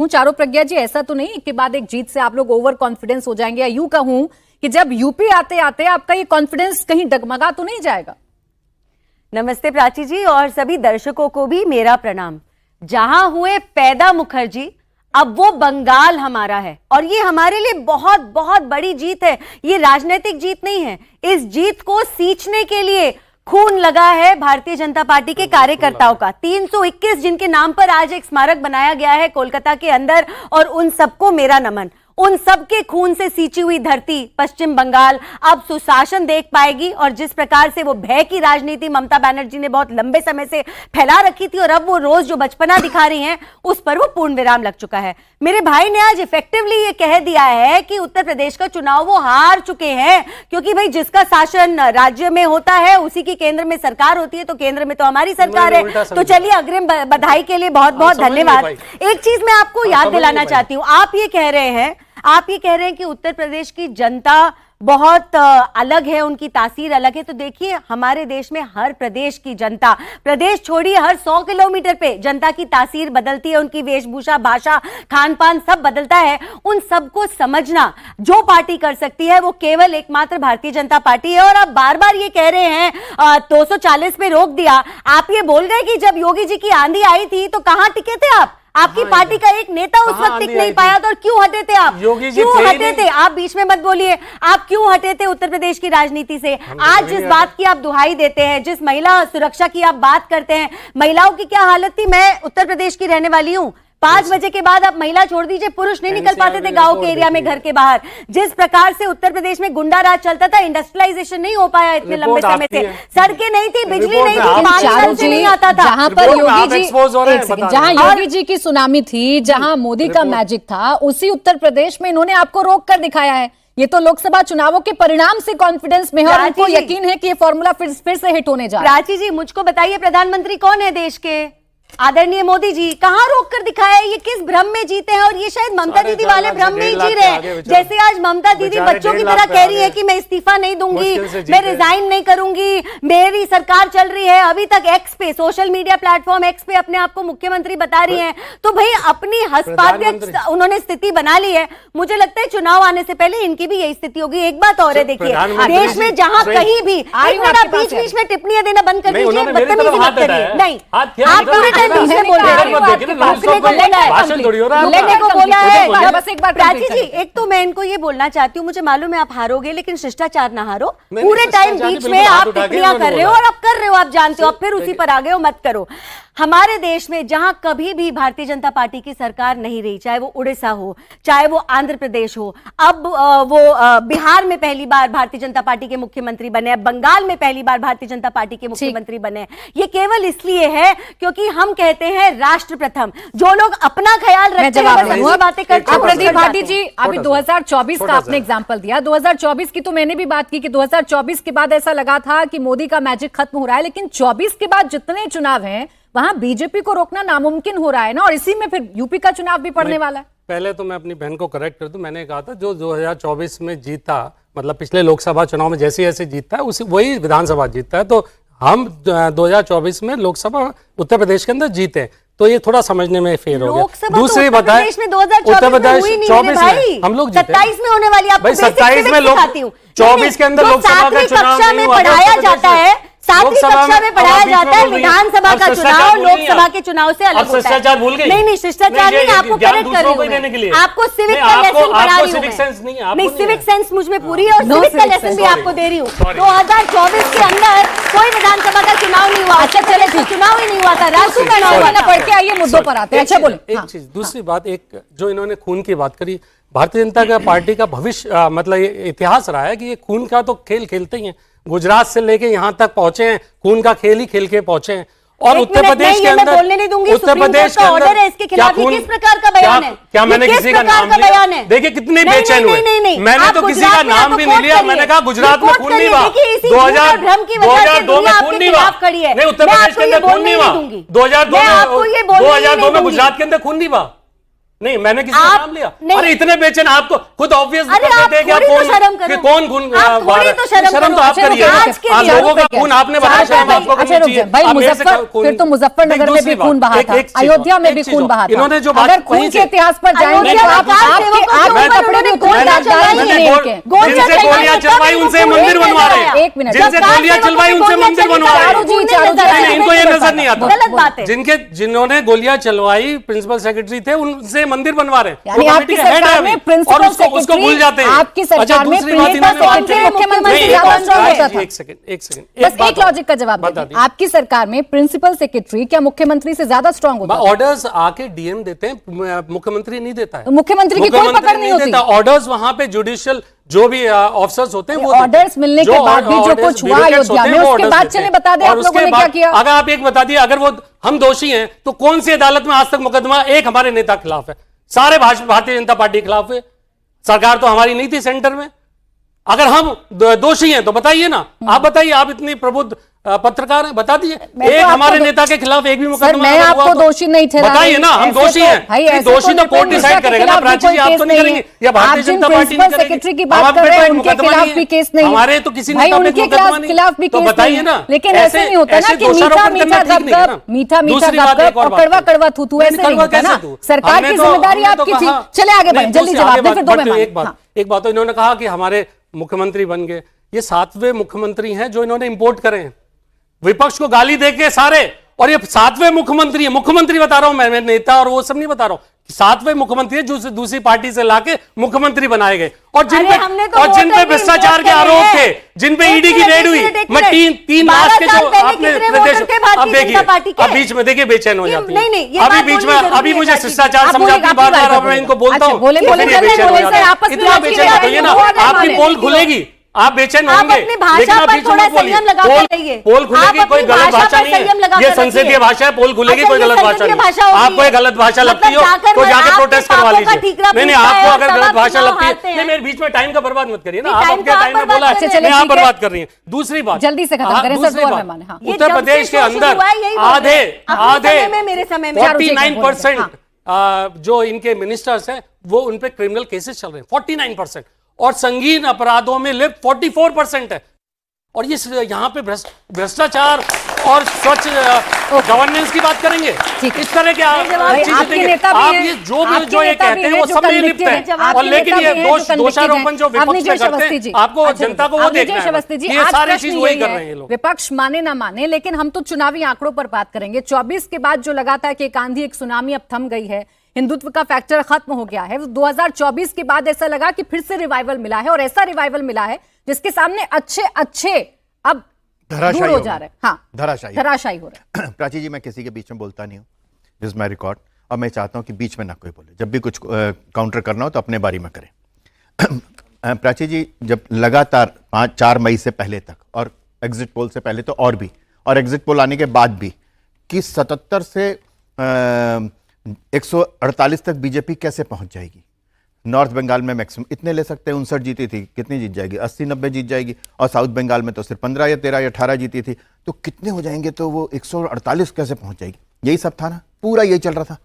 हूँ चारों प्रज्ञा जी, ऐसा तो नहीं एक के बाद एक जीत से आप लोग ओवर कॉन्फिडेंस हो जाएंगे, या यूं कहूं कि जब यूपी आते आते आपका ये कॉन्फिडेंस कहीं डगमगा तो नहीं जाएगा? नमस्ते प्राची जी, और सभी दर्शकों को भी मेरा प्रणाम। जहां हुए पैदा मुखर्जी, अब वो बंगाल हमारा है, और ये हमारे लिए बहुत बहुत बड़ी जीत है। ये राजनीतिक जीत नहीं है। इस जीत को सींचने के लिए खून लगा है भारतीय जनता पार्टी के कार्यकर्ताओं का। 321 जिनके नाम पर आज एक स्मारक बनाया गया है कोलकाता के अंदर, और उन सबको मेरा नमन। उन सबके खून से सींची हुई धरती पश्चिम बंगाल अब सुशासन देख पाएगी, और जिस प्रकार से वो भय की राजनीति ममता बनर्जी ने बहुत लंबे समय से फैला रखी थी, और अब वो रोज जो बचपना दिखा रही हैं, उस पर वो पूर्ण विराम लग चुका है। मेरे भाई ने आज इफेक्टिवली ये कह दिया है कि उत्तर प्रदेश का चुनाव वो हार चुके हैं, क्योंकि भाई जिसका शासन राज्य में होता है उसी की केंद्र में सरकार होती है, तो केंद्र में तो हमारी सरकार है। तो चलिए, अग्रिम बधाई के लिए बहुत बहुत धन्यवाद। एक चीज मैं आपको याद दिलाना चाहती हूँ। आप ये कह रहे हैं कि उत्तर प्रदेश की जनता बहुत अलग है, उनकी तासीर अलग है। तो देखिए, हमारे देश में हर प्रदेश की जनता, प्रदेश छोड़िए, हर 100 किलोमीटर पे जनता की तासीर बदलती है, उनकी वेशभूषा, भाषा, खान पान सब बदलता है। उन सबको समझना जो पार्टी कर सकती है वो केवल एकमात्र भारतीय जनता पार्टी है। और आप बार बार ये कह रहे हैं 240 पे रोक दिया। आप ये बोल गए कि जब योगी जी की आंधी आई थी तो कहां टिके थे आप? आपकी पार्टी का एक नेता उस वक्त टिक नहीं पाया था, और क्यों हटे थे आप? क्यों हटे थे आप? बीच में मत बोलिए। आप क्यों हटे थे उत्तर प्रदेश की राजनीति से? आज जिस बात की आप दुहाई देते हैं, जिस महिला सुरक्षा की आप बात करते हैं, महिलाओं की क्या हालत थी? मैं उत्तर प्रदेश की रहने वाली हूं। 5 बजे के बाद आप महिला छोड़ दीजिए, पुरुष नहीं निकल पाते थे गांव के एरिया में, घर के बाहर। जिस प्रकार से उत्तर प्रदेश में गुंडा राज चलता था, इंडस्ट्रियलाइजेशन नहीं हो पाया इतने लंबे समय से। सड़कें नहीं थी, बिजली नहीं थी, पानी से नहीं आता था। जहां पर योगी जी की सुनामी थी, जहां मोदी का मैजिक था, उसी उत्तर प्रदेश में इन्होंने आपको रोक कर दिखाया है। ये तो लोकसभा चुनावों के परिणाम से कॉन्फिडेंस में है, और उनको यकीन है कि ये फॉर्मूला फिर से हिट होने जा रहा है। प्राची जी, मुझको बताइए, प्रधानमंत्री कौन है देश के? आदरणीय मोदी जी। कहां रोक कर दिखाया है? ये किस भ्रम में जीते हैं? और ये शायद ममता दीदी वाले भ्म में ही जी रहे हैं। जैसे आज ममता दीदी बच्चों की तरह कह रही है कि मैं इस्तीफा नहीं दूंगी, मैं रिजाइन नहीं करूंगी, मेरी सरकार चल रही है। अभी तक एक्स पे, सोशल मीडिया प्लेटफॉर्म एक्स पे अपने आप को मुख्यमंत्री बता रही हैं। तो भाई अपनी हस्ताक्षर उन्होंने स्थिति बना ली है। मुझे लगता है चुनाव आने से पहले इनकी भी यही स्थिति होगी। एक बात और है, देखिए, देश में जहां कहीं भी बीच बीच में टिप्पणियां देना बंद कर दीजिए, बदतमीजी मत करिए। नहीं, आप पूरे प्राची जी, एक तो मैं इनको ये बोलना चाहती हूँ, मुझे मालूम है आप हारोगे, लेकिन शिष्टाचार ना हारो। पूरे टाइम बीच में आप टिप्पणियां कर रहे हो, और आप कर रहे हो, आप जानते हो, अब फिर उसी पर आ गए हो, मत करो। हमारे देश में जहां कभी भी भारतीय जनता पार्टी की सरकार नहीं रही, चाहे वो उड़ीसा हो, चाहे वो आंध्र प्रदेश हो, अब वो बिहार में पहली बार भारतीय जनता पार्टी के मुख्यमंत्री बने, बंगाल में पहली बार भारतीय जनता पार्टी के मुख्यमंत्री बने। ये केवल इसलिए है क्योंकि हम कहते हैं राष्ट्र प्रथम। जो लोग अपना ख्याल रखते हैं बातें करते हैं। प्रदीप भाटी जी, अभी 2024 का आपने एग्जाम्पल दिया, 2024 की तो मैंने भी बात की कि 2024 के बाद ऐसा लगा था कि मोदी का मैजिक खत्म हो रहा है, लेकिन 24 के बाद जितने चुनाव हैं वहां बीजेपी को रोकना नामुमकिन हो रहा है ना, और इसी में फिर यूपी का चुनाव भी पड़ने वाला है। पहले तो मैं अपनी बहन को करेक्ट कर दूं, मैंने कहा था जो 2024 में जीता, मतलब पिछले लोकसभा चुनाव में जैसे जीतता है उसी वही विधानसभा जीतता है। तो हम 2024 में लोकसभा उत्तर प्रदेश के अंदर जीते, तो ये थोड़ा समझने में फेर हो गया। दूसरी बताए, उत्तर प्रदेश 24 में हम लोग 27 में होने वाली, आपको 27 में लोग 24 के अंदर लोकसभा का चुनाव में पढ़ाया जाता है, 7वीं कक्षा में पढ़ाया जाता है विधानसभा का चुनाव लोकसभा के चुनाव से अलग होता है। शिष्टाचार भूल गई? नहीं, शिष्टाचार नहीं, आपको करेक्ट कर रही हूं। आपको सिविक का लेसन पढ़ा रही हूं। नहीं, सिविक सेंस मुझ में पूरी है, और सिविक का लेसन भी आपको दे रही हूँ। 2024 के अंदर कोई विधानसभा का चुनाव नहीं हुआ। अच्छा चले, चुनाव ही नहीं हुआ था, राष्ट्रीय चुनाव। पढ़ के आइए, मुद्दों पर आते हैं। अच्छा बोले। एक चीज, दूसरी बात, एक जो इन्होंने खून की बात करी, भारतीय जनता पार्टी का भविष्य, मतलब इतिहास रहा है कि ये खून का तो खेल खेलते ही हैं। गुजरात से लेके यहाँ तक पहुंचे हैं, खून का खेल ही खेल के पहुंचे हैं। और उत्तर प्रदेश के अंदर, उत्तर प्रदेश के अंदर क्या खून, किस प्रकार का बयान है? क्या मैंने किसी का नाम लिया? देखिए कितने बेचैन हुए। मैंने तो किसी का नाम भी नहीं लिया। मैंने कहा गुजरात में खून नहीं हुआ, 2002 में खून नहीं हुआ, नहीं उत्तर प्रदेश के अंदर खून नहीं हुआ, 2002 में गुजरात के अंदर खून नहीं हुआ। नहीं, मैंने किसी का आप- नाम लिया? नहीं। अरे इतने बेचैन, आपको खुद ऑब्वियस अरे आप थोड़ी तो शर्म करो। कौन खून आप थोड़ी तो शर्म शर्म तो करो। आप अच्छा, करिए। आज के आप लिए लोगों का रुक खून गया। आपने बताया, अच्छा, शर्म आपको अच्छा, करनी रुक चाहिए। जाए। भाई आप मेरे से मुजफ्फर, खून- फिर तो मुजफ्फरनगर में दूसरी भी बात, खून बहा एक- था, एक चीज अयोध्या और, में एक भी चीज खून और। बहा था। इन्होंने जो बात अगर खून वहीं के से- इतिहास पर जाएंगे अयोध्या तो में आप कार आपके सेवकों के आपके ऊपर कपड़े भी उन्होंने गोलियां गोलियां चलाई चलाई हैं हैं। इनके। जिनसे गोलियां चलवाई उनसे मंदिर बनवा रहे हैं। एक मिनट, जिनसे जब गोलियां चलवाई उनसे मंदिर बनवा रहे चारू जी, हैं। चारू जी, नहीं, इनको ये नजर नहीं आता। गलत बात है। जिन्होंने गोलियां चलवाई प्रिंसिपल सेक्रेटरी थे, उनसे मंदिर बनवा रहे हैं। यानी वो आपकी कमेटी का हेड है सरकार अभी, में और प्रिंसिपल उसको भूल जाते हैं। आपकी सरकार अच्छा, में दूसरी बात प्रिंसिपल इन्होंने बात सेक्रेटरी की। मुख्यमंत्री नहीं, से एक ज्यादा बात- स्ट्रांग होता था। एक सेकंड बस एक लॉजिक का जवाब बता दीजिए, आपकी सरकार में प्रिंसिपल सेक्रेटरी क्या मुख्यमंत्री से ज्यादा स्ट्रांग होता है? ऑर्डर्स आके डीएम देते हैं, मुख्यमंत्री नहीं देता है। तो मुख्यमंत्री की कोई मुख्यमंत्री पकड़ नहीं होती। देता। ऑर्डर्स वहां पे जुडिशियल जो भी ऑफिसर्स होते हैं वो ऑर्डर्स मिलने के बाद भी जो कुछ हुआ अयोध्या में, उसके बाद चलिए बता दें आप लोगों ने क्या किया। अगर आप एक बता दिए, अगर वो हम दोषी हैं तो कौन सी अदालत में आज तक मुकदमा एक हमारे नेता के खिलाफ है? सारे भारतीय जनता पार्टी के खिलाफ है। सरकार तो हमारी नहीं थी सेंटर में। अगर हम दोषी हैं तो बताइए ना, आप बताइए, आप इतनी प्रबुद्ध पत्रकार हैं, बता दीजिए एक हमारे नेता के खिलाफ एक भी सर, मुकदमा मैं अगर हुआ आपको तो दोषी नहीं ठहरा बताइए ना, हम दोषी हैं। भाई नहीं, ऐसे दोषी तो कोर्ट नितिन डिसाइड मिश्रा के करेगा ना, खिलाफ भी प्राची कोई जी, आप केस तो नहीं करेंगे, या आप भारतीय जिन जनता पार्टी नहीं प्रिंसिपल करेगी। सेक्रेटरी की बात हमारे कर पे रहे हैं कोई उनके मुकदमा खिलाफ नहीं भी है। केस नहीं है। हमारे तो किसी भाई नेता पे उनके मुकदमा नहीं है। खिलाफ भी तो केस बताइए नहीं ना, है। लेकिन ऐसे नहीं होता ना ऐसे कि मीठा दोषारोपण मीठा करना ठीक नहीं है गप ना। मीठा मीठा दूसरी गप बात एक और और बात कड़वा है। कड़वा थू ऐसे नहीं होता ना। सरकार की जिम्मेदारी आपकी थी। चले आगे बढ़े, जल्दी जवाब दें, फिर दो मेहमान। एक बात तो इन्होंने कहा कि हमारे मुख्यमंत्री बन गए। ये 7वें मुख्यमंत्री हैं जो इन्होंने इंपोर्ट करे हैं, विपक्ष को गाली देके सारे, और ये 7वें मुख्यमंत्री है। मुख्यमंत्री बता रहा हूं मैं नेता और वो सब नहीं बता रहा हूं। 7वें मुख्यमंत्री है जो दूसरी पार्टी से लाके मुख्यमंत्री बनाए गए, और जिन अरे हमने तो पे वोटर भी भ्रष्टाचार के import आरोप करे थे, हैं। जिन पे एक ईडी की मिनट, रेड एक हुई। मिनट, एक मैं मिनट। 3 लाख के 12 जो साल आपने पहले प्रदेश, कितने वोटर थे अब भारतीय देखिए, जनता पार्टी के? अब बीच में देखिए बेचैन हो ये- जाती है। नहीं, नहीं, ये अभी बात बीच बोलनी में जरूरी अभी है, मुझे प्राची जी। शिष्टाचार आप बोलिए, समझाती आप बार बोलिए, बार आप मैं इनको बोलिए। बोलता अच्छा, हूं, बोले, बोले, फिर ये चलिए, बेचैन हो बोले, जाते सर, हैं। आपस में इतना बात बेचैन कीजिए, मत होइए ना, वो आगे आपकी माने। पोल खुलेगी, आप बेचैन आप होंगे, अपनी भाषा लेकिन आप पर बीच में थोड़ा मत बोलिए। संयम लगा कर रहिए। पोल खुलेगी, आप कोई अपनी गलत भाषा भाषा पर नहीं संयम है। लगा ये कर संसदीय रखिए। भाषा है, पोल खुलेगी, अच्छा, कोई ये गलत भाषा संसदीय नहीं भाषा है। होगी। आप कोई गलत भाषा मतलब लगती हो जाकर तो मैं जाके आपके प्रोटेस्ट करवा पापों का लीजिए। ठीकरा नहीं नहीं, पीटता है आपको और अगर तब गलत आप भाषा चुनाव लगती हारते है, हैं। नहीं मेरे बीच में टाइम का बर्बाद मत करिए ना। नहीं, आप टाइम अपने तो आप टाइम में बर्बाद बोला, कर रहे हैं। मैं आप ठीक है। बर्बाद कर रही है। दूसरी बात, जल्दी से खत्म हाँ, करें, सर, दूसरी दो और बात, मेहमान हैं, हाँ। ये उत्तर जब से प्रदेश के शो शुरू अंदर हुआ है, यही बोल रहे आधे हैं। अपने समय में, मेरे समय में। 49% जो इनके मिनिस्टर्स हैं वो उन पे क्रिमिनल केसेस चल रहे हैं, 49%, और संगीन अपराधों में लिप्त 44% है। और ये यहाँ पे भ्रष्टाचार और स्वच्छ गवर्नेंस की बात करेंगे, ठीक है। इस तरह के चीजें आपके देंगे। नेता भी आप हैं, ये जो आपके जो ये नेता भी कहते हैं हैं वो जो सब में convicted लिप्त हैं। है। आपके और लेकिन नेता ये भी हैं जो दोषारोपण जो convicted हैं। विपक्ष में करते अवनीश हैं, जी, आपको अच्छा, जनता को वो अवनीश देखना अवस्थी जी, है। ये आज सारी प्रश्न चीज वही यही कर है, रहे हैं ये लोग। विपक्ष माने ना माने, लेकिन हम तो चुनावी आंकड़ों पर बात करेंगे। 24 के बाद जो लगा था कि एक आंधी एक सुनामी अब थम गई है, हिंदुत्व का फैक्टर खत्म हो गया है। 2024 के बाद ऐसा लगा कि फिर से रिवाइवल मिला है, और ऐसा रिवाइवल मिला है जिसके सामने अच्छे अब दूर हो जा रहे हैं। हाँ, धराशायी हो रहे हैं। प्राची जी, मैं किसी के बीच में बोलता नहीं हूँ, दिस माई रिकॉर्ड, और मैं चाहता हूँ कि बीच में ना कोई बोले। जब भी कुछ काउंटर करना हो तो अपने बारी में करें। प्राची जी, जब लगातार 4 मई से पहले तक, और एग्जिट पोल से पहले तो और भी, और एग्जिट पोल आने के बाद भी, कि 77 से 148 तक बीजेपी कैसे पहुंच जाएगी। नॉर्थ बंगाल में मैक्सिमम इतने ले सकते हैं, 59 जीती थी, कितनी जीत जाएगी, 80-90 जीत जाएगी। और साउथ बंगाल में तो सिर्फ 15 या 13 या 18 जीती थी, तो कितने हो जाएंगे, तो वो 148 कैसे पहुंच जाएगी। यही सब था ना, पूरा यही चल रहा था।